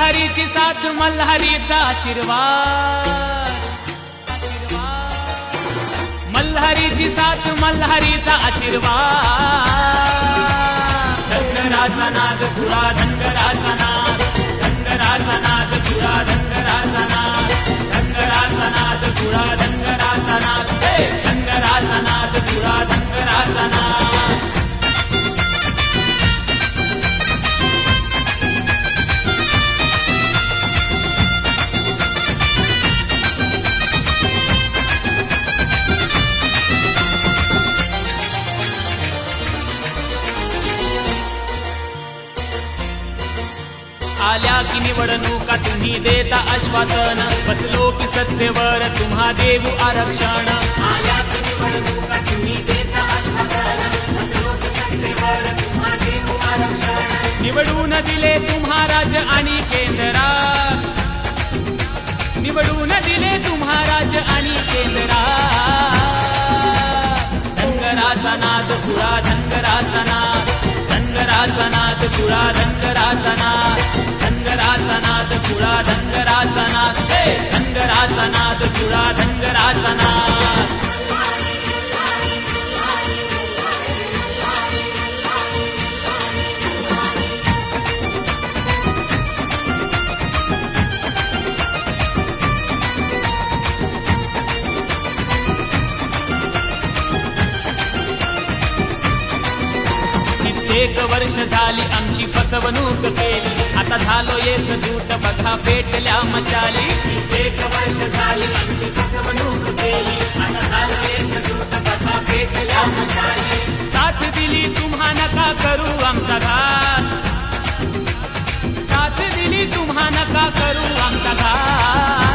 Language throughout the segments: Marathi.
मल्हारीची साथ मल्हारीचा आशीर्वाद, मल्हारीची साथ मल्हारीचा आशीर्वाद। धनगराचा नाद तुरा धनगराचा नाद, धनगराचा नाद तुरा धनगराचा नाद, धनगराचा नाद तुरा धनगराचा नाद, धनगराचा नाद तुरा धनगराचा नाद। आल्या की निवडणुका तुम्ही देता आश्वासन, बसलो की सत्तेवर तुम्हा देऊ आरक्षण। आल्या की निवडणुका तुम्ही देता आश्वासन, बसलो की सत्तेवर तुम्हा देऊ आरक्षण। निवडून दिले तुम्हा राज्य आणि केंद्रात, निवडून दिले तुम्हा राज्य आणि केंद्रात। धनगराचा नाद तुरा धनगराचा नाद, धनगराचा नाद तुरा धनगराचा नाद, धनगराचा नाद तुरा धनगराचा नाद, धनगराचा नाद तुरा धनगराचा नाद। एक वर्ष झाली आमची फसवणूक केली, आता झालो एकजूट बघा पेटल्या मशाली। एक वर्ष झाली आमची फसवणूक केली, आता झालो एकजूट बघा पेटल्या मशाली। साथ दिली तुम्हा नका करू आमचा घात, साथ दिली तुम्हा नका करू आमचा घात।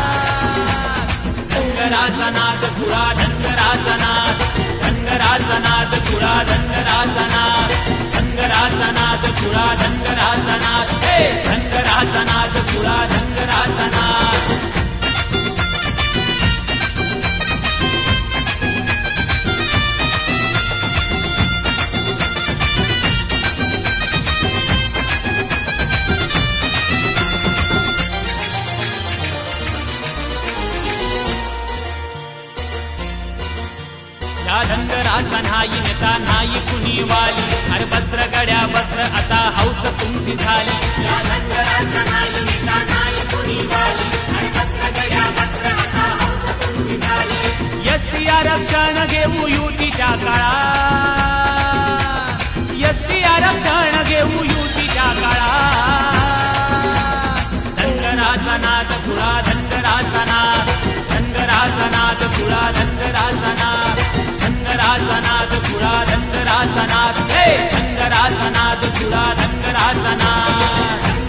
धनगराचा नाद तुरा धनगराचा नाद, धनगराचा नाद तुरा धनगराचा नाद, धनगराचा नाद तुरा धनगराचा नाद, धनगराचा नाद तुरा धनगराचा नाद। या धनगराचा नाही नेता नाही कुणी वाली, अरे बस्र गड्या बस्र आता हौस तुमची झाली। या धनगराचा नाही नेता नाही कुणी वाली, अरे बस्र गड्या बस्र आता हौस तुमची झाली। एसटी आरक्षण घेऊ युतीच्या काळात, एसटी आरक्षण घेऊ युतीच्या काळात। धनगराचा नाद तुरा धनगराचा नाद, धनगराचा नाद तुरा धनगराचा नाद, धनगराचा नाद तुरा धनगराचा नाद, धनगराचा नाद तुरा धनगराचा नाद।